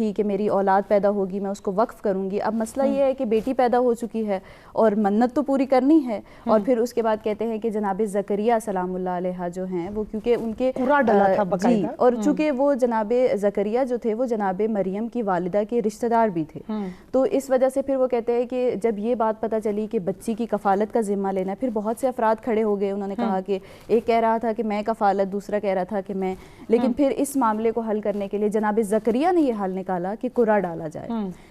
تھی کہ میری اولاد پیدا ہوگی میں اس کو وقف کروں گی. اب مسئلہ یہ ہے کہ بیٹی پیدا ہو چکی ہے اور منت تو پوری کرنی ہے, اور پھر اس کے بعد کہتے ہیں کہ جناب زکریا سلام اللہ علیہ جو ہیں وہ کیونکہ ان کے جی, اور چونکہ وہ جناب زکریا جو تھے وہ جناب مریم کی والدہ کے رشتہ دار بھی تھے, تو اس وجہ سے پھر وہ کہتے ہیں کہ جب یہ بات پتہ چلی کہ بچی کی کفالت کا ذمہ لینا ہے, پھر بہت سے افراد کھڑے ہو گئے. انہوں نے کہا کہ ایک کہہ رہا تھا کہ میں کفالت, دوسرا کہہ رہا تھا کہ میں, لیکن پھر اس معاملے کو حل کرنے کے لیے جناب زکریا نے یہ حل نکالا کہ قرہ ڈالا جائے.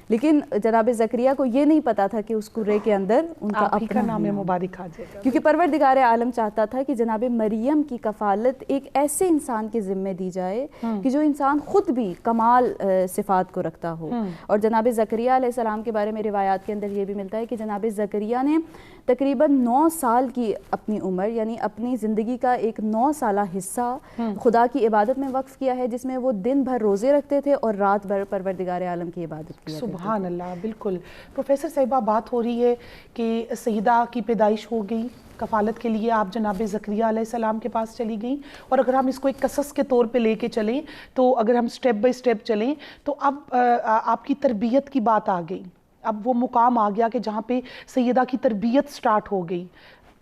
لیکن جناب زکریا کو یہ نہیں پتا تھا کہ اس قرے کے اندر ان کا اپنا نام مبارک آ جائے گا, کیونکہ پروردگار عالم چاہتا تھا کہ جناب مریم کی کفالت ایک ایسے انسان کے ذمہ دی جائے کہ جو انسان خود بھی کمال صفات کو رکھتا ہو. اور جناب زکریا علیہ السلام کے بارے میں روایات کے اندر یہ بھی ملتا ہے کہ جناب زکریا نے تقریباً 9 سال کی اپنی عمر, یعنی اپنی زندگی کا ایک 9 سالہ حصہ خدا کی عبادت میں وقف کیا ہے, جس میں وہ دن بھر روزے رکھتے تھے اور رات بھر پروردگار عالم کی عبادت کیا. سبحان اللہ. بالکل پروفیسر صاحبہ, بات ہو رہی ہے کہ سیدہ کی پیدائش ہو گئی, کفالت کے لیے آپ جناب زکریا علیہ السلام کے پاس چلی گئیں, اور اگر ہم اس کو ایک قصص کے طور پہ لے کے چلیں تو اگر ہم سٹیپ بائی سٹیپ چلیں تو اب آپ کی تربیت کی بات آ گئی, اب وہ مقام آ گیا کہ جہاں پہ سیدہ کی تربیت سٹارٹ ہو گئی.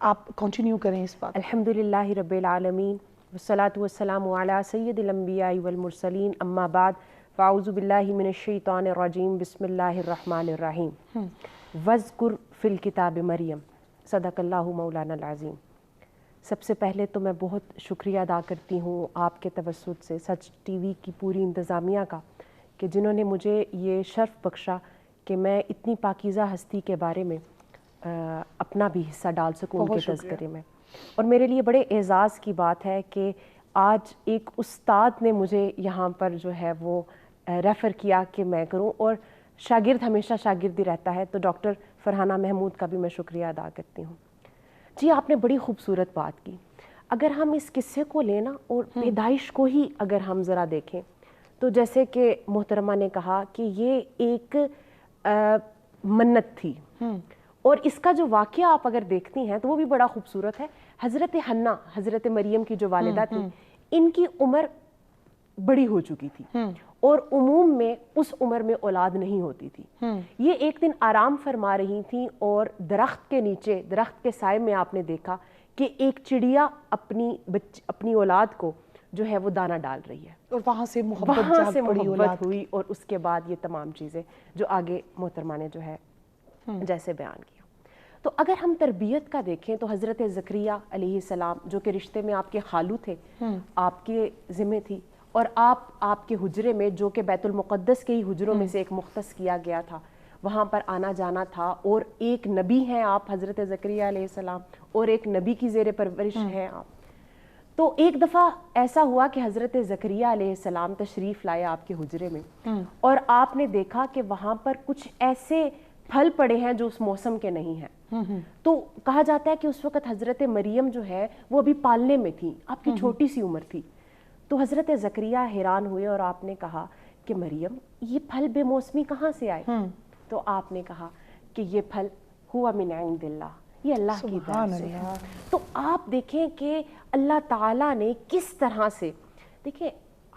آپ کنٹینیو کریں اس بات. الحمدللہ رب العالمین والصلاة والسلام علی سید الانبیاء والمرسلین, اما بعد, فاعوذ باللہ من الشیطان الرجیم, بسم اللہ الرحمن الرحیم. وَاذْكُرْ فِي الْكِتَابِ مریم, صدق اللہ مولانا العظیم. سب سے پہلے تو میں بہت شکریہ ادا کرتی ہوں آپ کے توسط سے سچ ٹی وی کی پوری انتظامیہ کا, کہ جنہوں نے مجھے یہ شرف بخشا کہ میں اتنی پاکیزہ ہستی کے بارے میں اپنا بھی حصہ ڈال سکوں ان کے تذکرے میں. اور میرے لیے بڑے اعزاز کی بات ہے کہ آج ایک استاد نے مجھے یہاں پر جو ہے وہ ریفر کیا کہ میں کروں, اور شاگرد ہمیشہ شاگرد ہی رہتا ہے, تو ڈاکٹر فرحانہ محمود کا بھی میں شکریہ ادا کرتی ہوں. جی, آپ نے بڑی خوبصورت بات کی. اگر ہم اس قصے کو لینا اور پیدائش کو ہی اگر ہم ذرا دیکھیں تو جیسے کہ محترمہ نے کہا کہ یہ ایک منت تھی, اور اس کا جو واقعہ آپ اگر دیکھتی ہیں تو وہ بھی بڑا خوبصورت ہے. حضرت حنا, حضرت مریم کی جو والدہ تھی, ان کی عمر بڑی ہو چکی تھی اور عموم میں اس عمر میں اولاد نہیں ہوتی تھی. یہ ایک دن آرام فرما رہی تھیں اور درخت کے نیچے, درخت کے سائے میں آپ نے دیکھا کہ ایک چڑیا اپنی اولاد کو جو ہے وہ دانہ ڈال رہی ہے, اور وہاں سے محبت ہوئی, اور اس کے بعد یہ تمام چیزیں جو آگے محترمہ نے جو ہے جیسے بیان کیا. تو اگر ہم تربیت کا دیکھیں تو حضرت زکریا علیہ السلام, جو کہ رشتے میں آپ کے خالو تھے, آپ کے ذمہ تھی, اور آپ کے حجرے میں, جو کہ بیت المقدس کے ہی حجروں میں سے ایک مختص کیا گیا تھا, وہاں پر آنا جانا تھا. اور ایک نبی ہیں آپ حضرت زکریا علیہ السلام, اور ایک نبی کی زیر پرورش ہیں آپ. تو ایک دفعہ ایسا ہوا کہ حضرت زکریا علیہ السلام تشریف لائے آپ کے حجرے میں, اور آپ نے دیکھا کہ وہاں پر کچھ ایسے پھل پڑے ہیں جو اس موسم کے نہیں ہیں. تو کہا جاتا ہے کہ اس وقت حضرت مریم جو ہے وہ ابھی پالنے میں تھی, آپ کی چھوٹی سی عمر تھی. تو حضرت زکریا حیران ہوئے اور آپ نے کہا کہ مریم, یہ پھل بے موسمی کہاں سے آئے؟ تو آپ نے کہا کہ یہ پھل ہوا من عند اللہ, یہ اللہ کی طرف سے ہے. تو آپ دیکھیں کہ اللہ تعالیٰ نے کس طرح سے, دیکھیں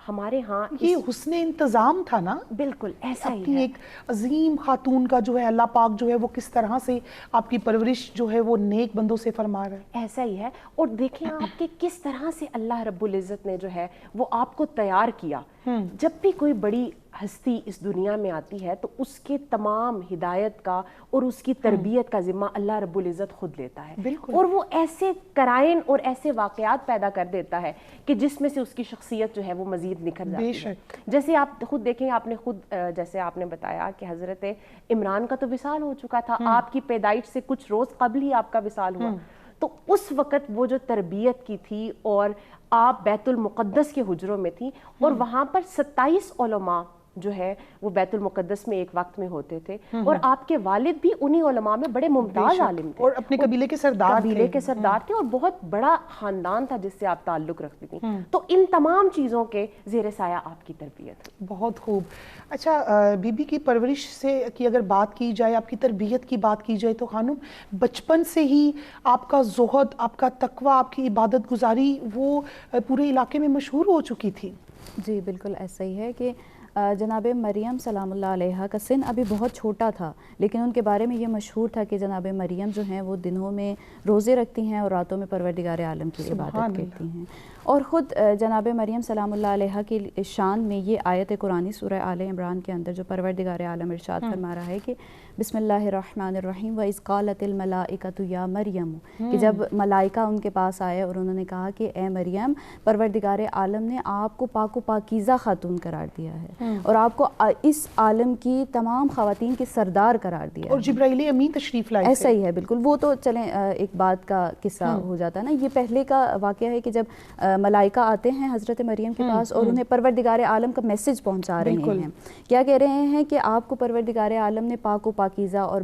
ہمارے ہاں یہ حسن انتظام تھا نا, بالکل ایسا ہی اپنی ہے. ایک عظیم خاتون کا جو ہے اللہ پاک جو ہے وہ کس طرح سے آپ کی پرورش جو ہے وہ نیک بندوں سے فرما رہا ہے, ایسا ہی ہے. اور دیکھیں آپ کے کس طرح سے اللہ رب العزت نے جو ہے وہ آپ کو تیار کیا. جب بھی کوئی بڑی ہستی اس دنیا میں آتی ہے تو اس کے تمام ہدایت کا اور اس کی تربیت کا ذمہ اللہ رب العزت خود لیتا ہے, اور وہ ایسے قرائن اور ایسے واقعات پیدا کر دیتا ہے کہ جس میں سے اس کی شخصیت جو ہے وہ مزید نکھر جاتی ہے. جیسے آپ خود دیکھیں, آپ نے خود جیسے آپ نے بتایا کہ حضرت عمران کا تو وصال ہو چکا تھا, آپ کی پیدائش سے کچھ روز قبل ہی آپ کا وصال ہوا. تو اس وقت وہ جو تربیت کی تھی, اور آپ بیت المقدس کے حجروں میں تھی, اور وہاں پر 27 علماء جو ہے وہ بیت المقدس میں ایک وقت میں ہوتے تھے, اور آپ کے والد بھی انہی علماء میں بڑے ممتاز عالم تھے, اور اپنے قبیلے کے سردار تھے, اور بہت بڑا خاندان تھا جس سے آپ تعلق رکھتی تھیں. تو ان تمام چیزوں کے زیر سایہ آپ کی تربیت. بہت خوب. اچھا, بی بی کی پرورش سے کی اگر بات کی جائے, آپ کی تربیت کی بات کی جائے, تو خانم بچپن سے ہی آپ کا زہد, آپ کا تقوی, آپ کی عبادت گزاری وہ پورے علاقے میں مشہور ہو چکی تھی. جی بالکل ایسا ہی ہے کہ جناب مریم سلام اللہ علیہ کا سن ابھی بہت چھوٹا تھا، لیکن ان کے بارے میں یہ مشہور تھا کہ جناب مریم جو ہیں وہ دنوں میں روزے رکھتی ہیں اور راتوں میں پروردگار عالم کی عبادت کرتی ہیں. اور خود جناب مریم سلام اللہ علیہ کی شان میں یہ آیت قرآنی سورہ آل عمران کے اندر جو پروردگار عالم ارشاد فرما رہا ہے کہ بسم اللہ الرحمن الرحیم وَإِذْ قَالَتِ الْمَلَائِكَةُ يَا مریم، کہ جب ملائکہ ان کے پاس آئے اور انہوں نے کہا کہ اے مریم، پروردگار عالم نے آپ کو پاک و پاکیزہ خاتون قرار دیا ہے اور آپ کو اس عالم کی تمام خواتین کے سردار قرار دیا، اور جبرائیل امین تشریف لائے. ایسا ہی ہے بالکل. وہ تو چلیں ایک بات کا قصہ ہو جاتا ہے نا، یہ پہلے کا واقعہ ہے کہ جب ملائکہ آتے ہیں حضرت مریم کے پاس اور انہیں پروردگار عالم کا میسج پہنچا رہے ہیں. کیا کہہ رہے ہیں کہ آپ کو پروردگار عالم نے پاک و پاکیزہ اور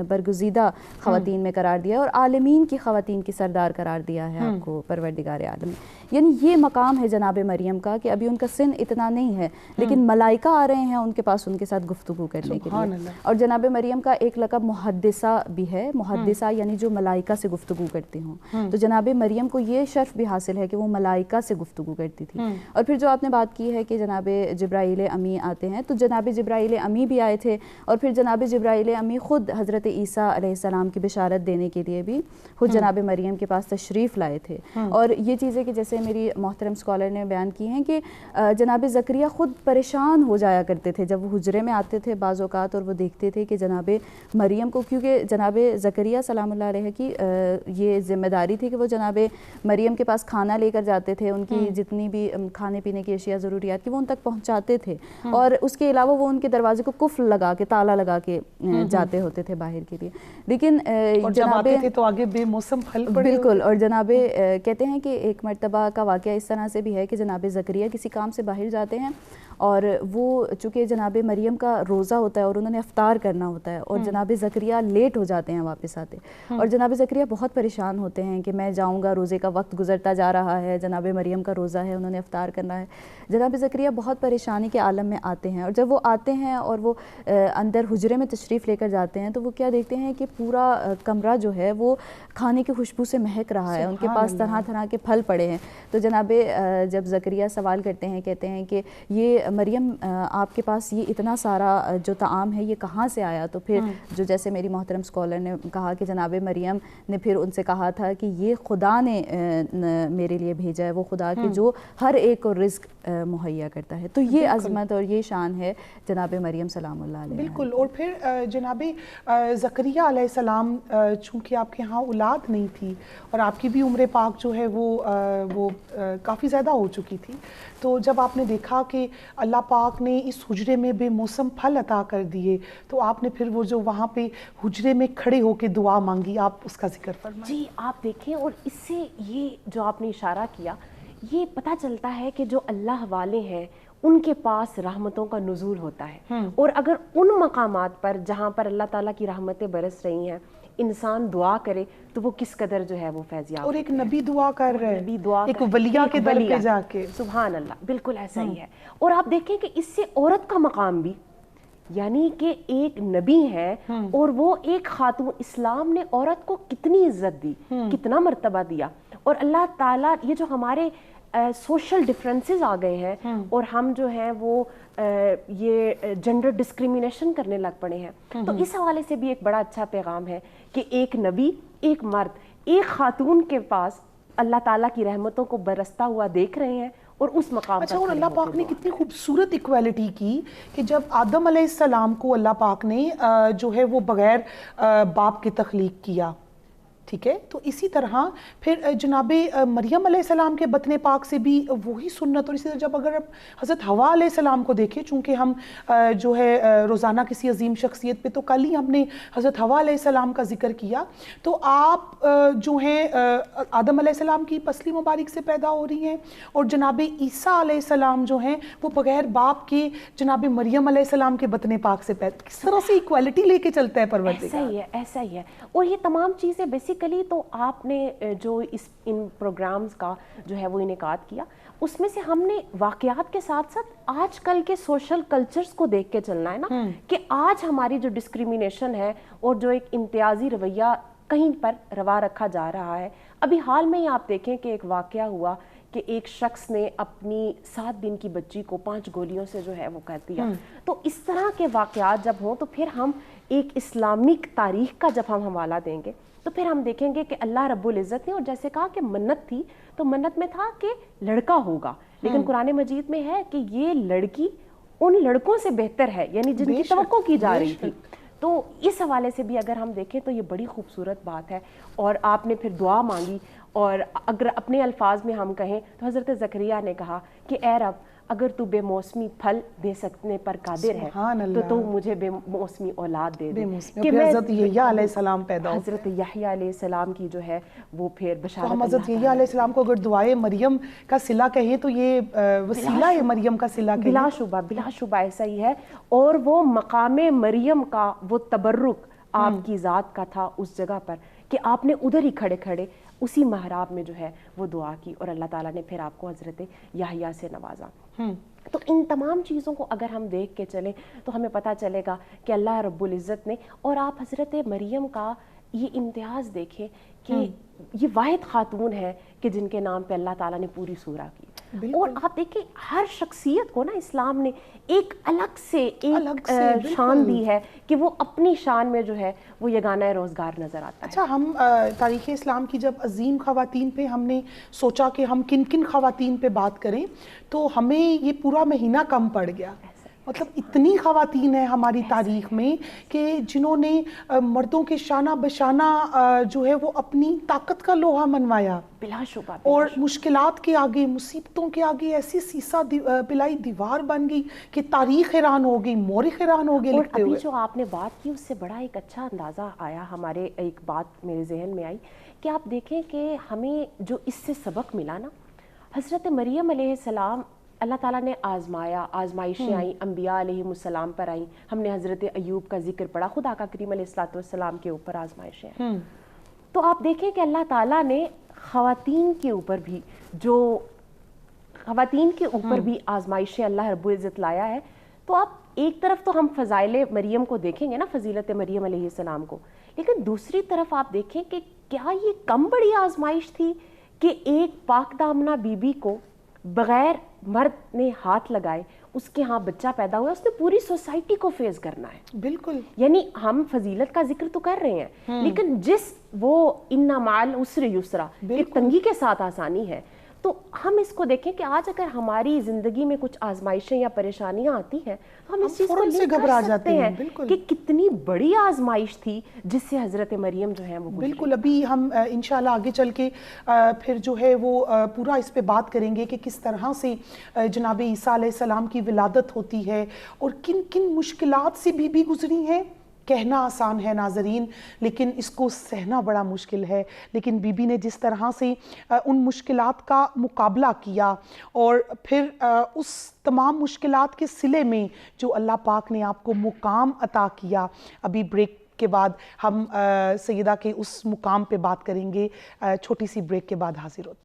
برگزیدہ خواتین میں قرار دیا اور عالمین کی خواتین کی سردار قرار دیا ہے آپ کو پروردگار عالم نے. یعنی یہ مقام ہے جناب مریم کا کہ ابھی ان کا سن اتنا نہیں ہے، لیکن ملائکہ آ رہے ہیں ان کے پاس ان کے ساتھ گفتگو کرنے کے لیے. اور جناب مریم کا ایک لقب محدثہ بھی ہے. محدثہ یعنی جو ملائکہ سے گفتگو کرتے ہوں. تو جناب مریم کو یہ شرف بھی حاصل ہے کہ وہ ملائکہ سے گفتگو کرتی تھی. اور پھر جو آپ نے بات کی ہے کہ جناب جبرائیل امی آتے ہیں، تو جناب جبرائیل امی بھی آئے تھے اور پھر جناب جبرائیل امی خود حضرت عیسیٰ علیہ السلام کی بشارت دینے کے لیے بھی خود جناب مریم کے پاس تشریف لائے تھے. اور یہ چیزیں کہ جیسے میری محترم اسکالر نے بیان کی ہیں کہ جناب زکریا خود پریشان ہو جایا کرتے تھے جب وہ حجرے میں آتے تھے بعض اوقات، اور وہ دیکھتے تھے کہ جناب مریم کو، کیونکہ جناب زکریا سلام اللہ علیہ کی یہ ذمہ داری تھی کہ وہ جناب مریم کے پاس کھانا لے کر جاتے تھے، ان کی جتنی بھی کھانے پینے کی اشیاء ضروریات کی وہ ان تک پہنچاتے تھے. اور اس کے علاوہ وہ ان کے دروازے کو قفل لگا کے تالا لگا کے جاتے ہوتے تھے باہر کے لیے. لیکن جناب تو آگے بے موسم پھل پڑے. بالکل. اور جناب کہتے ہیں کہ ایک مرتبہ کا واقعہ اس طرح سے بھی ہے کہ جناب زکریا کسی کام سے باہر جاتے ہیں اور وہ چونکہ جناب مریم کا روزہ ہوتا ہے اور انہوں نے افطار کرنا ہوتا ہے اور جناب زکریا لیٹ ہو جاتے ہیں واپس آتے، اور جناب زکریا بہت پریشان ہوتے ہیں کہ میں جاؤں گا، روزے کا وقت گزرتا جا رہا ہے، جناب مریم کا روزہ ہے، انہوں نے افطار کرنا ہے. جناب زکریا بہت پریشانی کے عالم میں آتے ہیں، اور جب وہ آتے ہیں اور وہ اندر حجرے میں تشریف لے کر جاتے ہیں تو وہ کیا دیکھتے ہیں کہ پورا کمرہ جو ہے وہ کھانے کی خوشبو سے مہک رہا ہے. ان کے پاس طرح طرح کے پھل پڑے ہیں. تو جناب جب زکریا سوال کرتے ہیں، کہتے ہیں کہ یہ مریم آپ کے پاس یہ اتنا سارا جو طعام ہے یہ کہاں سے آیا؟ تو پھر جو جیسے میری محترم اسکالر نے کہا کہ جناب مریم نے پھر ان سے کہا تھا کہ یہ خدا نے میرے لیے بھیجا ہے، وہ خدا کہ جو ہر ایک کو رزق مہیا کرتا ہے. تو یہ عظمت اور یہ شان ہے جناب مریم سلام اللہ علیہ. بالکل. اور پھر جناب زکریا علیہ السلام چونکہ آپ کے ہاں اولاد نہیں تھی اور آپ کی بھی عمر پاک جو ہے وہ کافی زیادہ ہو چکی تھی، تو جب آپ نے دیکھا کہ اللہ پاک نے اس حجرے میں بے موسم پھل عطا کر دیے، تو آپ نے پھر وہ جو وہاں پہ حجرے میں کھڑے ہو کے دعا مانگی، آپ اس کا ذکر فرمائیں. جی آپ دیکھیں، اور اس سے یہ جو آپ نے اشارہ کیا یہ پتہ چلتا ہے کہ جو اللہ والے ہیں ان کے پاس رحمتوں کا نزول ہوتا ہے. اور اگر ان مقامات پر جہاں پر اللہ تعالیٰ کی رحمتیں برس رہی ہیں انسان دعا کرے تو وہ کس قدر جو ہے وہ فیضیاب. اور ایک نبی دعا کر رہے ہیں، ایک ولیہ کے در پہ جا کے. سبحان اللہ، بالکل ایسا ہی ہے. اور آپ دیکھیں کہ اس سے عورت کا مقام بھی، یعنی کہ ایک نبی ہے اور وہ ایک خاتون، اسلام نے عورت کو کتنی عزت دی، کتنا مرتبہ دیا. اور اللہ تعالیٰ یہ جو ہمارے سوشل ڈفرینسز آ گئے ہیں اور ہم جو ہیں وہ یہ جنڈر ڈسکریمنیشن کرنے لگ پڑے ہیں، تو اس حوالے سے بھی ایک بڑا اچھا پیغام ہے کہ ایک نبی، ایک مرد، ایک خاتون کے پاس اللہ تعالیٰ کی رحمتوں کو برستا ہوا دیکھ رہے ہیں اور اس مقام پر. اچھا، اور اللہ پاک نے کتنی خوبصورت ایکویلٹی کی کہ جب آدم علیہ السلام کو اللہ پاک نے جو ہے وہ بغیر باپ کے تخلیق کیا، ٹھیک ہے، تو اسی طرح پھر جناب مریم علیہ السلام کے بطن پاک سے بھی وہی سنت. اور اسی طرح جب اگر حضرت حوا علیہ السلام کو دیکھیں، چونکہ ہم جو ہے روزانہ کسی عظیم شخصیت پہ، تو کل ہی ہم نے حضرت حوا علیہ السلام کا ذکر کیا، تو آپ جو ہیں آدم علیہ السلام کی پسلی مبارک سے پیدا ہو رہی ہیں، اور جناب عیسیٰ علیہ السلام جو ہیں وہ بغیر باپ کے جناب مریم علیہ السلام کے بطن پاک سے پیدا. کس طرح سے ایکویلٹی لے کے چلتا ہے پروردگار. ایسا ہی ہے، ایسا ہی ہے. اور یہ تمام چیزیں بیسیکلی تو آپ نے جو ان پروگرامز کا جو ہے وہ انعقاد کیا، اس میں سے ہم نے واقعات کے ساتھ ساتھ آج کل کے سوشل کلچرز کو دیکھ کے چلنا ہے نا، کہ آج ہماری جو ڈسکریمنیشن ہے اور جو ایک امتیازی رویہ کہیں پر روا رکھا جا رہا ہے. ابھی حال میں ہی آپ دیکھیں کہ ایک واقعہ ہوا کہ ایک شخص نے اپنی 7 دن کی بچی کو 5 گولیوں سے جو ہے وہ کر دیا. تو اس طرح کے واقعات جب ہوں تو پھر ہم ایک اسلامک تاریخ کا جب ہم حوالہ دیں گے تو پھر ہم دیکھیں گے کہ اللہ رب العزت نے، اور جیسے کہا کہ منت تھی تو منت میں تھا کہ لڑکا ہوگا، لیکن قرآن مجید میں ہے کہ یہ لڑکی ان لڑکوں سے بہتر ہے، یعنی جن کی توقع کی جا رہی تھی. تو اس حوالے سے بھی اگر ہم دیکھیں تو یہ بڑی خوبصورت بات ہے. اور آپ نے پھر دعا مانگی، اور اگر اپنے الفاظ میں ہم کہیں تو حضرت زکریا نے کہا کہ اے رب اگر تو بے موسمی پھل دے سکنے پر قادر ہے تو تو مجھے بے موسمی اولاد دے دے. کہ حضرت یحییٰ علیہ السلام پیدا ہو. حضرت یحییٰ علیہ السلام کی جو ہے وہ پھر بشارت. ہم حضرت یحییٰ علیہ السلام کو اگر دعائے مریم کا صلہ کہیں تو یہ وسیلہ ہے مریم کا صلہ کہیں. بلا شبہ ایسا ہی ہے. اور وہ مقام مریم کا وہ تبرک آپ کی ذات کا تھا اس جگہ پر کہ آپ نے ادھر ہی کھڑے کھڑے اسی محراب میں جو ہے وہ دعا کی، اور اللہ تعالیٰ نے پھر آپ کو حضرت یحییٰ سے نوازا. تو ان تمام چیزوں کو اگر ہم دیکھ کے چلیں تو ہمیں پتہ چلے گا کہ اللہ رب العزت نے، اور آپ حضرت مریم کا یہ امتیاز دیکھیں کہ یہ واحد خاتون ہے کہ جن کے نام پہ اللہ تعالیٰ نے پوری سورہ کی. اور آپ دیکھیں ہر شخصیت کو نا اسلام نے ایک الگ سے شان دی ہے کہ وہ اپنی شان میں جو ہے وہ یگانہ روزگار نظر آتا ہے. اچھا، ہم تاریخ اسلام کی جب عظیم خواتین پہ ہم نے سوچا کہ ہم کن کن خواتین پہ بات کریں تو ہمیں یہ پورا مہینہ کم پڑ گیا. مطلب اتنی خواتین ہیں ہماری تاریخ میں کہ جنہوں نے مردوں کے شانہ بشانہ جو ہے وہ اپنی طاقت کا لوہا منوایا، بلا شبہ. اور مشکلات کے آگے، مصیبتوں کے آگے ایسی سیسا پلائی دیوار بن گئی کہ تاریخ حیران ہو گئی، مورخ حیران ہو گئے لکھتے ہوئے. ابھی جو آپ نے بات کی اس سے بڑا ایک اچھا اندازہ آیا ہمارے، ایک بات میرے ذہن میں آئی کہ آپ دیکھیں کہ ہمیں جو اس سے سبق ملا نا، حضرت مریم علیہ السلام اللہ تعالیٰ نے آزمایا، آزمائشیں آئیں انبیاء علیہ السلام پر آئیں. ہم نے حضرت ایوب کا ذکر پڑھا، خدا کا کریم علیہ السلام کے اوپر آزمائشیں آئیں. تو آپ دیکھیں کہ اللہ تعالیٰ نے خواتین کے اوپر بھی آزمائشیں اللہ رب العزت لایا ہے. تو آپ ایک طرف تو ہم فضائل مریم کو دیکھیں گے نا، فضیلت مریم علیہ السلام کو، لیکن دوسری طرف آپ دیکھیں کہ کیا یہ کم بڑی آزمائش تھی کہ ایک پاک دامنہ بی بی کو بغیر مرد نے ہاتھ لگائے اس کے ہاں بچہ پیدا ہوا، اس نے پوری سوسائٹی کو فیس کرنا ہے. بالکل، یعنی ہم فضیلت کا ذکر تو کر رہے ہیں لیکن جس وہ ان مع العسر یسرا کہ تنگی کے ساتھ آسانی ہے، تو ہم اس کو دیکھیں کہ آج اگر ہماری زندگی میں کچھ آزمائشیں یا پریشانیاں آتی ہیں تو ہم اس چیز کو لنک کر سکتے ہیں کہ کتنی بڑی آزمائش تھی جس سے حضرت مریم جو ہے وہ بالکل. ابھی ہم انشاءاللہ آگے چل کے پھر جو ہے وہ پورا اس پہ بات کریں گے کہ کس طرح سے جناب عیسیٰ علیہ السلام کی ولادت ہوتی ہے اور کن کن مشکلات سے بھی گزری ہیں. کہنا آسان ہے ناظرین، لیکن اس کو سہنا بڑا مشکل ہے. لیکن بی بی نے جس طرح سے ان مشکلات کا مقابلہ کیا اور پھر اس تمام مشکلات کے صلے میں جو اللہ پاک نے آپ کو مقام عطا کیا. ابھی بریک کے بعد ہم سیدہ کے اس مقام پہ بات کریں گے. چھوٹی سی بریک کے بعد حاضر ہوتے ہیں.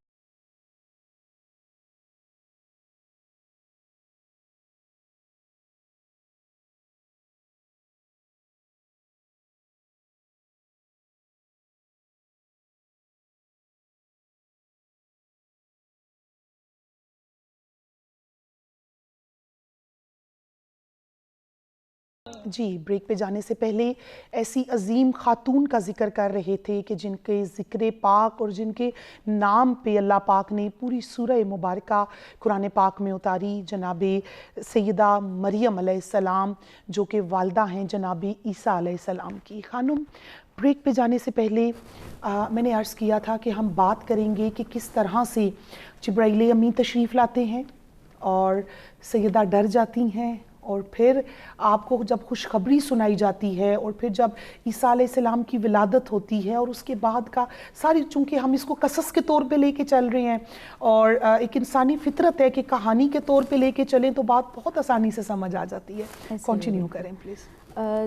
جی، بریک پہ جانے سے پہلے ایسی عظیم خاتون کا ذکر کر رہے تھے کہ جن کے ذکر پاک اور جن کے نام پہ اللہ پاک نے پوری سورہ مبارکہ قرآن پاک میں اتاری. جناب سیدہ مریم علیہ السلام جو کہ والدہ ہیں جناب عیسیٰ علیہ السلام کی. خانم، بریک پہ جانے سے پہلے میں نے عرض کیا تھا کہ ہم بات کریں گے کہ کس طرح سے جبرائیل امین تشریف لاتے ہیں اور سیدہ ڈر جاتی ہیں، اور پھر آپ کو جب خوشخبری سنائی جاتی ہے اور پھر جب عیسیٰ علیہ السلام کی ولادت ہوتی ہے اور اس کے بعد کا ساری، چونکہ ہم اس کو قصص کے طور پہ لے کے چل رہے ہیں اور ایک انسانی فطرت ہے کہ کہانی کے طور پہ لے کے چلیں تو بات بہت آسانی سے سمجھ آ جاتی ہے. کنٹینیو کریں پلیز.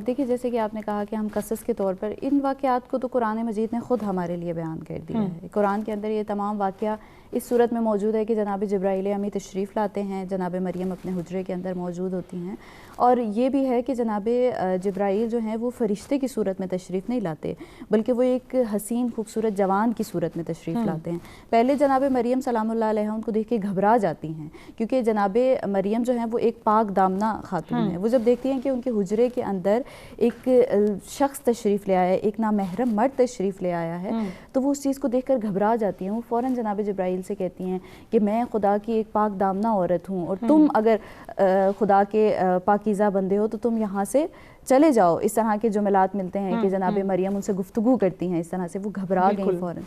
دیکھیے، جیسے کہ آپ نے کہا کہ ہم قصص کے طور پر ان واقعات کو تو قرآن مجید نے خود ہمارے لیے بیان کر دیا ہے. قرآن کے اندر یہ تمام واقعہ اس صورت میں موجود ہے کہ جناب جبرائیل امی تشریف لاتے ہیں، جناب مریم اپنے حجرے کے اندر موجود ہوتی ہیں، اور یہ بھی ہے کہ جناب جبرائیل جو ہیں وہ فرشتے کی صورت میں تشریف نہیں لاتے، بلکہ وہ ایک حسین خوبصورت جوان کی صورت میں تشریف لاتے ہیں۔ پہلے جناب مریم سلام اللہ علیہ ان کو دیکھ کے گھبرا جاتی ہیں، کیونکہ جناب مریم جو ہیں وہ ایک پاک دامنہ خاتون ہیں۔ وہ جب دیکھتی ہیں کہ ان کے حجرے کے اندر ایک شخص تشریف لے آیا ہے، ایک نامحرم مرد تشریف لے آیا ہے، تو وہ اس چیز کو دیکھ کر گھبرا جاتی ہیں۔ وہ فوراً جناب جبرائیل سے کہتی ہیں کہ میں خدا کی ایک پاک دامنہ عورت ہوں، اور تم اگر خدا کے پاکیزہ بندے ہو تو تم یہاں سے چلے جاؤ۔ اس طرح کے جملات ملتے ہیں کہ جناب مریم ان سے گفتگو کرتی ہیں، اس طرح سے وہ گھبرا گئیں فوراً۔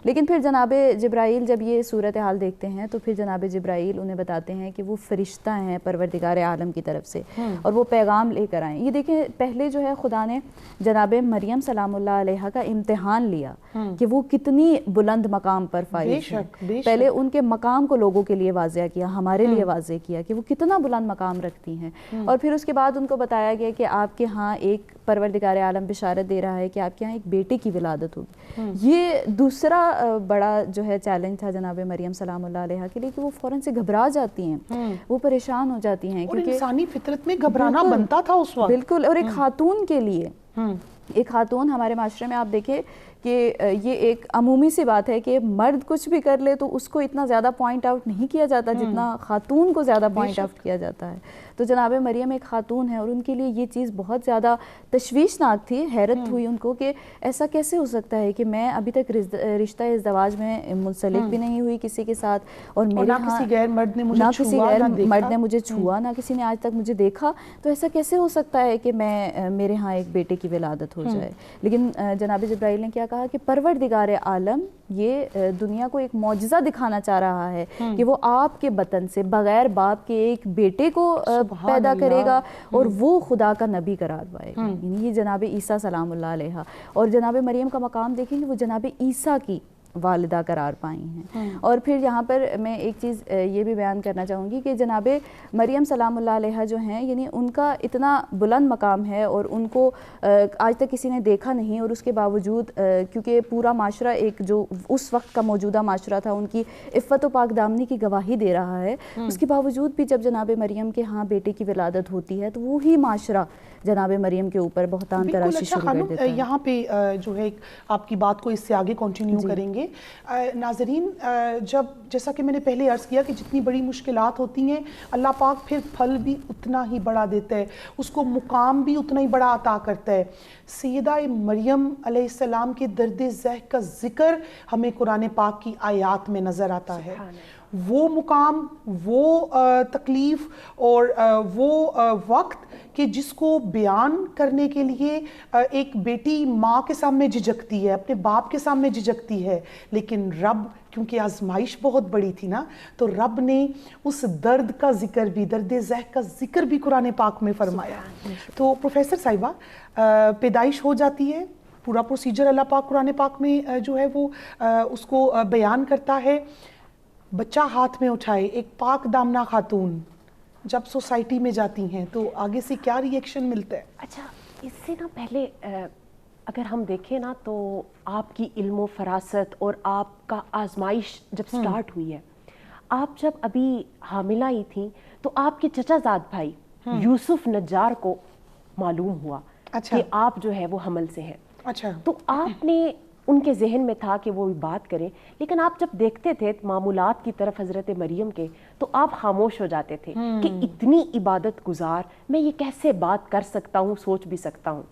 لیکن پھر جناب جبرائیل جب یہ صورتحال دیکھتے ہیں تو پھر جناب جبرائیل انہیں بتاتے ہیں کہ وہ فرشتہ ہیں پروردگار عالم کی طرف سے، اور وہ پیغام لے کر آئیں۔ یہ دیکھیں پہلے جو ہے خدا نے جناب مریم سلام اللہ علیہ کا امتحان لیا کہ وہ کتنی بلند مقام پر فائز ہیں۔ پہلے ان کے مقام کو لوگوں کے لیے واضح کیا، ہمارے لیے واضح کیا کہ وہ کتنا بلند مقام رکھتی ہیں، اور پھر اس کے بعد ان کو بتایا گیا کہ آپ کے ہاں ایک پروردگار عالم بشارت دے رہا ہے کہ آپ کے ہاں ایک بیٹے کی ولادت ہوگی۔ یہ دوسرا بڑا جو ہے چیلنج تھا جناب مریم سلام اللہ علیہ کے لیے کہ وہ فوراً سے گھبرا جاتی ہیں، وہ پریشان ہو جاتی ہیں، اور انسانی فطرت میں گھبرانا بنتا تھا اس وقت۔ بالکل، اور ایک خاتون کے لیے، ایک خاتون ہمارے معاشرے میں آپ دیکھیں کہ یہ ایک عمومی سی بات ہے کہ مرد کچھ بھی کر لے تو اس کو اتنا زیادہ پوائنٹ آؤٹ نہیں کیا جاتا جتنا خاتون کو زیادہ پوائنٹ آؤٹ کیا جاتا ہے۔ تو جناب مریم ایک خاتون ہے، اور ان کے لیے یہ چیز بہت زیادہ تشویشناک تھی، حیرت ہوئی ان کو کہ ایسا کیسے ہو سکتا ہے کہ میں ابھی تک رشتہ ازدواج میں منسلک بھی نہیں ہوئی کسی کے ساتھ، اور میرے ہاں کسی غیر مرد نے مجھے چھوا، نہ کسی نے آج تک مجھے دیکھا، تو ایسا کیسے ہو سکتا ہے کہ میرے ہاں ایک بیٹے کی ولادت ہو جائے۔ لیکن جناب جبرائیل نے کیا کہا کہ پروردگار عالم یہ دنیا کو ایک معجزہ دکھانا چاہ رہا ہے کہ وہ آپ کے بطن سے بغیر باپ کے ایک بیٹے کو پیدا کرے گا، اور وہ خدا کا نبی قرار پائے گا، یعنی یہ جناب عیسیٰ سلام اللہ علیہ۔ اور جناب مریم کا مقام دیکھیں گے، وہ جناب عیسیٰ کی والدہ قرار پائی ہیں۔ اور پھر یہاں پر میں ایک چیز یہ بھی بیان کرنا چاہوں گی کہ جناب مریم سلام اللہ علیہ جو ہیں، یعنی ان کا اتنا بلند مقام ہے، اور ان کو آج تک کسی نے دیکھا نہیں، اور اس کے باوجود کیونکہ پورا معاشرہ ایک جو اس وقت کا موجودہ معاشرہ تھا ان کی عفت و پاک دامنی کی گواہی دے رہا ہے، اس کے باوجود بھی جب جناب مریم کے ہاں بیٹے کی ولادت ہوتی ہے تو وہی معاشرہ جناب مریم کے اوپر بہتان تراشی شروع کر دیتا ہے۔ یہاں پہ جو ہے آپ کی بات کو اس سے آگے کنٹینیو کریں گے۔ ناظرین، جیسا کہ میں نے پہلے عرض کیا کہ جتنی بڑی مشکلات ہوتی ہیں اللہ پاک پھر پھل بھی اتنا ہی بڑا دیتا ہے، اس کو مقام بھی اتنا ہی بڑا عطا کرتا ہے۔ سیدہ مریم علیہ السلام کے درد ذہ کا ذکر ہمیں قرآن پاک کی آیات میں نظر آتا ہے۔ وہ مقام، وہ تکلیف اور وہ وقت کہ جس کو بیان کرنے کے لیے ایک بیٹی ماں کے سامنے جھجکتی ہے، اپنے باپ کے سامنے جھجکتی ہے، لیکن رب کیونکہ آزمائش بہت بڑی تھی نا، تو رب نے اس درد کا ذکر بھی، درد ذہ کا ذکر بھی قرآن پاک میں فرمایا۔ تو پروفیسر صاحبہ، پیدائش ہو جاتی ہے، پورا پروسیجر اللہ پاک قرآن پاک میں جو ہے وہ اس کو بیان کرتا ہے۔ بچہ ہاتھ میں اٹھائے، ایک پاک دامنہ خاتون جب سوسائٹی میں جاتی ہیں تو آگے سے کیا ری ایکشن ملتا ہے؟ اچھا، اس سے نا پہلے اگر ہم دیکھیں نا تو آپ کی علم و فراست اور آپ کا آزمائش جب سٹارٹ ہوئی ہے، آپ جب ابھی حاملہ ہی تھیں تو آپ کے چچا زاد بھائی یوسف نجار کو معلوم ہوا کہ آپ جو ہے وہ حمل سے ہیں، تو آپ نے ان کے ذہن میں تھا کہ وہ بات کریں، لیکن آپ جب دیکھتے تھے معمولات کی طرف حضرت مریم کے تو آپ خاموش ہو جاتے تھے کہ اتنی عبادت گزار میں یہ کیسے بات کر سکتا ہوں، سوچ بھی سکتا ہوں۔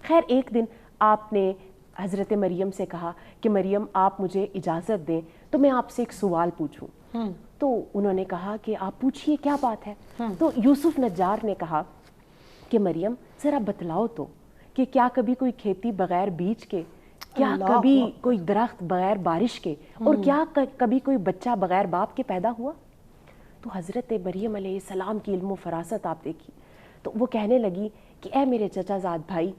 خیر ایک دن آپ نے حضرت مریم سے کہا کہ مریم آپ مجھے اجازت دیں تو میں آپ سے ایک سوال پوچھوں، تو انہوں نے کہا کہ آپ پوچھئے کیا بات ہے؟ تو یوسف نجار نے کہا کہ مریم ذرا بتلاؤ تو کہ کیا کبھی کوئی کھیتی بغیر بیج کے، کیا کبھی کوئی درخت بغیر بارش کے، اور کیا کبھی کوئی بچہ بغیر باپ کے پیدا ہوا؟ تو حضرت مریم علیہ السلام کی علم و فراست آپ دیکھی، تو وہ کہنے لگی کہ اے میرے چچا زاد بھائی،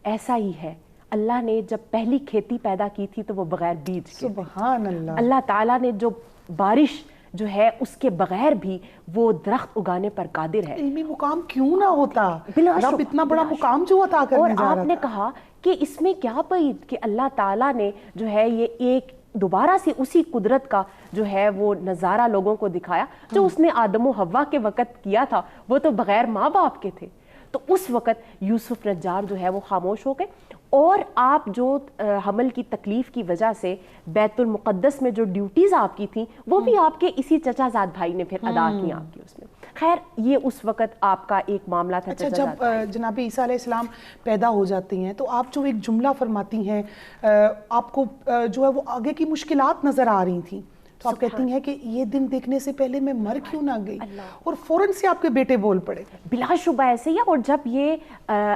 ایسا ہی ہے، اللہ نے جب پہلی کھیتی پیدا کی تھی تو وہ بغیر بیج کے، سبحان اللہ، اللہ تعالیٰ نے جو بارش جو ہے اس کے بغیر بھی وہ درخت اگانے پر قادر ہے۔ علمی مقام کیوں نہ ہوتا، رب اتنا بڑا مقام جو عطا کرنے جا رہا تھا۔ اور آپ نے کہا کہ اس میں کیا بعید کہ اللہ تعالیٰ نے جو ہے یہ ایک دوبارہ سے اسی قدرت کا جو ہے وہ نظارہ لوگوں کو دکھایا جو اس نے آدم و حوا کے وقت کیا تھا. وہ تو بغیر ماں باپ کے تھے. تو اس وقت یوسف نجار جو ہے وہ خاموش ہو گئے اور آپ جو حمل کی تکلیف کی وجہ سے بیت المقدس میں جو ڈیوٹیز آپ کی تھیں وہ بھی آپ کے اسی چچا زاد بھائی نے پھر ادا کی آپ کی اس میں. خیر یہ اس وقت آپ کا ایک معاملہ تھا. اچھا جب جناب عیسیٰ علیہ السلام پیدا ہو جاتی ہیں تو آپ جو ایک جملہ فرماتی ہیں آپ کو جو ہے وہ آگے کی مشکلات نظر آ رہی تھیں تو آپ کہتی ہیں کہ یہ دن دیکھنے سے پہلے میں مر کیوں نہ گئی اور فوراً سے آپ کے بیٹے بول پڑے. بلا شبہ ایسے ہی. اور جب یہ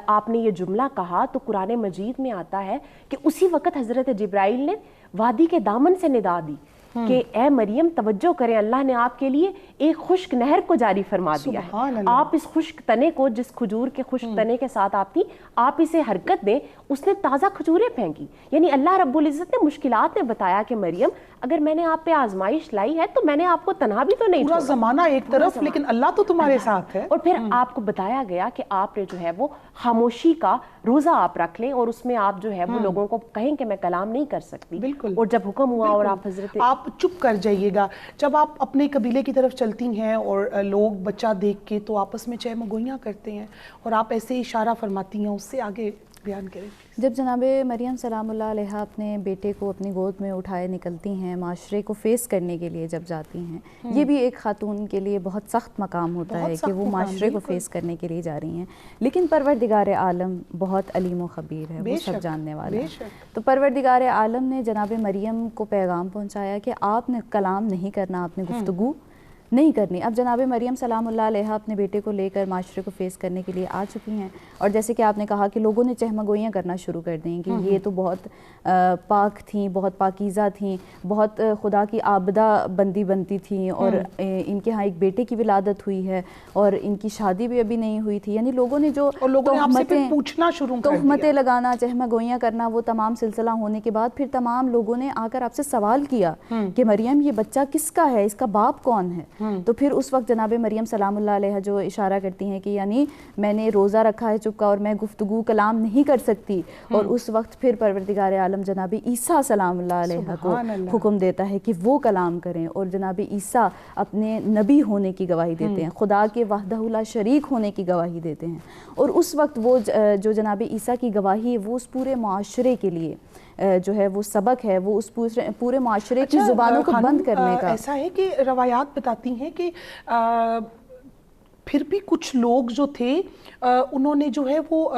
آپ نے یہ جملہ کہا تو قرآن مجید میں آتا ہے کہ اسی وقت حضرت جبرائیل نے وادی کے دامن سے ندا دی کہ اے مریم توجہ کریں, اللہ نے آپ کے لیے ایک خشک نہر کو جاری فرما دیا ہے. آپ اس خشک تنے کو, جس کھجور کے خشک تنے کے ساتھ آپ تھی, آپ اسے حرکت دیں. اس نے تازہ کھجوریں پھینکی. یعنی اللہ رب العزت نے مشکلات میں بتایا کہ مریم اگر میں نے آپ پہ آزمائش لائی ہے تو میں نے آپ کو تنہا بھی تو نہیں چھوڑا. پورا زمانہ ایک طرف لیکن اللہ تو تمہارے ساتھ ہے. اور پھر آپ کو بتایا گیا کہ آپ نے جو ہے وہ خاموشی کا روزہ آپ رکھ لیں اور اس میں آپ جو ہے وہ لوگوں کو کہیں کہ میں کلام نہیں کر سکتی. بالکل. اور جب حکم ہوا اور آپ حضرت آپ چپ کر جائیے گا. جب آپ اپنے قبیلے کی طرف چلتی ہیں اور لوگ بچہ دیکھ کے تو آپس میں چہمہ گوئیاں کرتے ہیں اور آپ ایسے اشارہ فرماتی ہیں, اس سے آگے بیان کریں. جب جناب مریم سلام اللہ علیہ اپنے بیٹے کو اپنی گود میں اٹھائے نکلتی ہیں معاشرے کو فیس کرنے کے لیے جب جاتی ہیں, یہ بھی ایک خاتون کے لیے بہت سخت مقام ہوتا ہے کہ وہ معاشرے کو فیس کرنے کے لیے جا رہی ہیں. لیکن پروردگار عالم بہت علیم و خبیر ہے, وہ سب جاننے والا ہے. تو پروردگار عالم نے جناب مریم کو پیغام پہنچایا کہ آپ نے کلام نہیں کرنا, آپ نے گفتگو نہیں کرنی. اب جناب مریم سلام اللہ علیہ اپنے بیٹے کو لے کر معاشرے کو فیس کرنے کے لیے آ چکی ہیں اور جیسے کہ آپ نے کہا کہ لوگوں نے چہمہ گوئیاں کرنا شروع کر دیں کہ یہ تو بہت پاک تھیں, بہت پاکیزہ تھیں, بہت خدا کی عابدہ بندی بنتی تھیں اور ان کے ہاں ایک بیٹے کی ولادت ہوئی ہے اور ان کی شادی بھی ابھی نہیں ہوئی تھی. یعنی لوگوں نے جو تہمتیں لگانا, چہمہ گوئیاں کرنا, وہ تمام سلسلہ ہونے کے بعد پھر تمام لوگوں نے آ کر آپ سے سوال کیا کہ مریم یہ بچہ کس کا ہے, اس کا باپ کون ہے. تو پھر اس وقت جناب مریم سلام اللہ علیہ جو اشارہ کرتی ہیں کہ یعنی میں نے روزہ رکھا ہے چپ کا اور میں گفتگو کلام نہیں کر سکتی. اور اس وقت پھر پروردگار عالم جناب عیسیٰ سلام اللہ علیہ کو حکم دیتا ہے کہ وہ کلام کریں اور جناب عیسیٰ اپنے نبی ہونے کی گواہی دیتے ہیں, خدا کے وحدہ لا شریک ہونے کی گواہی دیتے ہیں. اور اس وقت وہ جو جناب عیسیٰ کی گواہی ہے وہ اس پورے معاشرے کے لیے جو ہے وہ سبق ہے, وہ اس پورے معاشرے کی زبانوں کو بند کرنے کا. ایسا ہے کہ روایات بتاتی ہیں کہ پھر بھی کچھ لوگ جو تھے انہوں نے جو ہے وہ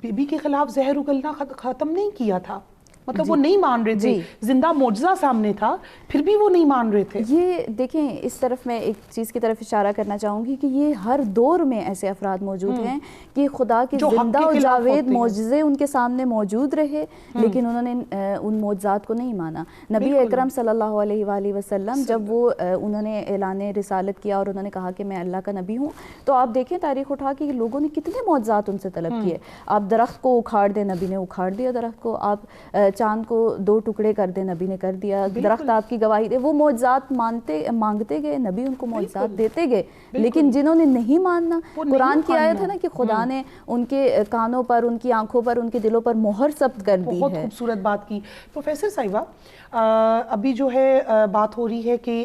بی بی کے خلاف زہر اگلنا ختم نہیں کیا تھا. مطلب وہ نہیں مان رہے تھے, زندہ معجزہ سامنے تھا پھر بھی وہ نہیں مان رہے تھے. یہ دیکھیں اس طرف میں ایک چیز کی طرف اشارہ کرنا چاہوں گی کہ یہ ہر دور میں ایسے افراد موجود ہیں کہ خدا کے زندہ و جاوید معجزے ان کے سامنے موجود رہے لیکن انہوں نے ان معجزات کو نہیں مانا. نبی اکرم صلی اللہ علیہ وآلہ وسلم جب وہ انہوں نے اعلان رسالت کیا اور انہوں نے کہا کہ میں اللہ کا نبی ہوں, تو آپ دیکھیں تاریخ اٹھا کہ لوگوں نے کتنے معجزات ان سے طلب کیے. آپ درخت کو اکھاڑ دیں, نبی نے اکھاڑ دیا درخت کو. آپ چاند کو 2 ٹکڑے کر دیں, نبی نے کر دیا. درخت آپ کی گواہی دے. وہ معجزات مانگتے گئے, نبی ان کو معجزات دیتے گئے. لیکن جنہوں نے نہیں ماننا, قرآن کی آیت ہے نا کہ خدا نے ان کے کانوں پر, ان کی آنکھوں پر, ان کے دلوں پر مہر ثبت کر دی ہے. بہت خوبصورت بات کی. پروفیسر صاحبہ ابھی جو ہے بات ہو رہی ہے کہ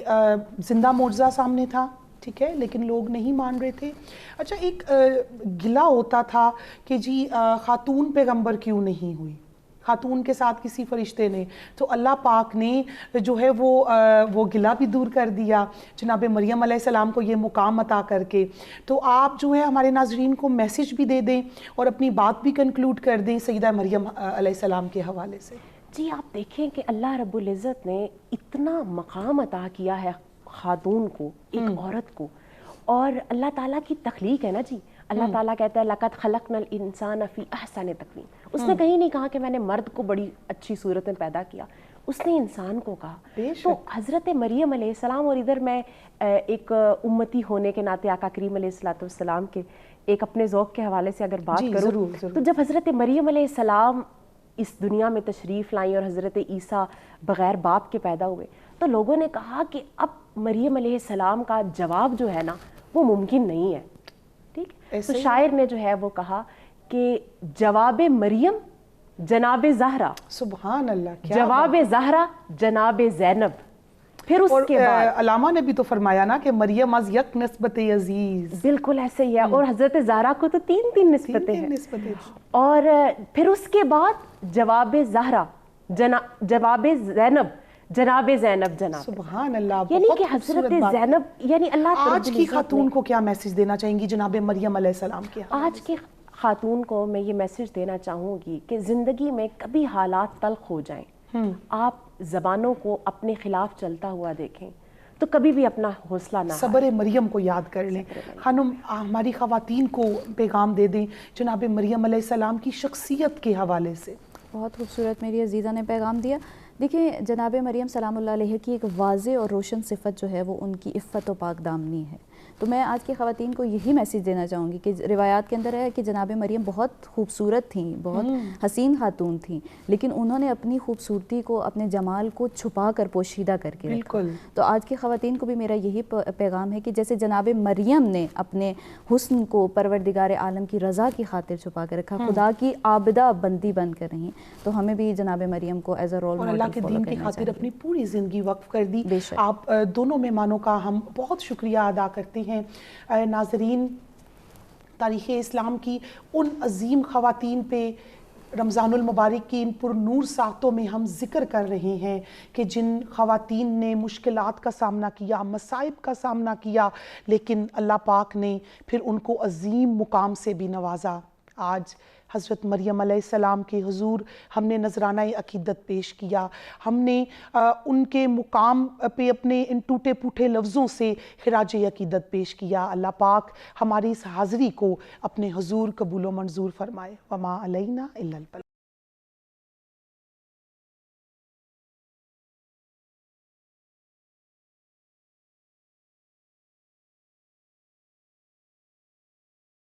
زندہ معجزہ سامنے تھا, ٹھیک ہے, لیکن لوگ نہیں مان رہے تھے. اچھا ایک گلہ ہوتا تھا کہ جی خاتون پیغمبر کیوں نہیں ہوئی, خاتون کے ساتھ کسی فرشتے نے, تو اللہ پاک نے جو ہے وہ گلہ بھی دور کر دیا جناب مریم علیہ السلام کو یہ مقام عطا کر کے. تو آپ جو ہے ہمارے ناظرین کو میسج بھی دے دیں اور اپنی بات بھی کنکلوڈ کر دیں سیدہ مریم علیہ السلام کے حوالے سے. جی آپ دیکھیں کہ اللہ رب العزت نے اتنا مقام عطا کیا ہے خاتون کو, ایک عورت کو, اور اللہ تعالیٰ کی تخلیق ہے نا جی. اللہ تعالیٰ کہتا ہے لَقَدْ خَلَقْنَا الْإِنسَانَ فِي أَحْسَنِ تَقْوِيمٍ. اس نے کہیں نہیں کہا کہ میں نے مرد کو بڑی اچھی صورت میں پیدا کیا, اس نے انسان کو کہا. تو حضرت مریم علیہ السلام, اور ادھر میں ایک امتی ہونے کے ناطے آقا کریم علیہ السلام کے ایک اپنے ذوق کے حوالے سے اگر بات کروں تو جب حضرت مریم علیہ السلام اس دنیا میں تشریف لائیں اور حضرت عیسیٰ بغیر باپ کے پیدا ہوئے تو لوگوں نے کہا کہ اب مریم علیہ السلام کا جواب جو ہے نا وہ ممکن نہیں ہے. ٹھیک, تو شاعر نے جو ہے وہ کہا کہ جواب مریم جناب زہرا، سبحان اللہ، کیا جواب زہرا جناب زینب. پھر اس کے بعد علامہ نے بھی تو فرمایا نا کہ مریم از یک نسبت عزیز. بالکل ایسے ہی ہے. اور حضرت زہرا کو تو تین نسبتیں ہیں. اور پھر اس کے بعد جواب زہرا جواب زینب جناب زینب جناب. سبحان اللہ. یعنی کہ حضرت زینب، یعنی اللہ آج کی خاتون کو کیا میسج دینا چاہیں گی جناب مریم علیہ السلام کے؟ آج کی خاتون کو میں یہ میسج دینا چاہوں گی کہ زندگی میں کبھی حالات تلخ ہو جائیں، آپ زبانوں کو اپنے خلاف چلتا ہوا دیکھیں تو کبھی بھی اپنا حوصلہ نہ، صبر مریم کو یاد کر لیں. خانم ہماری خواتین کو پیغام دے دیں جناب مریم علیہ السلام کی شخصیت کے حوالے سے. بہت خوبصورت میری عزیزہ نے پیغام دیا. دیکھیں جناب مریم سلام اللہ علیہ کی ایک واضح اور روشن صفت جو ہے وہ ان کی عفت و پاک دامنی ہے. تو میں آج کی خواتین کو یہی میسیج دینا چاہوں گی کہ روایات کے اندر ہے کہ جناب مریم بہت خوبصورت تھیں، بہت حسین خاتون تھیں، لیکن انہوں نے اپنی خوبصورتی کو، اپنے جمال کو چھپا کر پوشیدہ کر کے رکھا. تو آج کی خواتین کو بھی میرا یہی پیغام ہے کہ جیسے جناب مریم نے اپنے حسن کو پروردگار عالم کی رضا کی خاطر چھپا کر رکھا، خدا کی عابدہ بندی بن کر رہیں، تو ہمیں بھی جناب مریم کو ایز اے رول ماڈل اللہ کے دین کی خاطر اپنی پوری زندگی وقف کر دی. آپ دونوں مہمانوں کا ہم بہت شکریہ ادا کرتے ہیں. ناظرین، تاریخ اسلام کی ان عظیم خواتین پہ رمضان المبارک کی ان پر نور ساعتوں میں ہم ذکر کر رہے ہیں کہ جن خواتین نے مشکلات کا سامنا کیا، مصائب کا سامنا کیا، لیکن اللہ پاک نے پھر ان کو عظیم مقام سے بھی نوازا. آج حضرت مریم علیہ السلام کے حضور ہم نے نذرانہ عقیدت پیش کیا، ہم نے ان کے مقام پہ اپنے ان ٹوٹے پھوٹے لفظوں سے خراج عقیدت پیش کیا. اللہ پاک ہماری اس حاضری کو اپنے حضور قبول و منظور فرمائے. وما علینا الا البلاغ.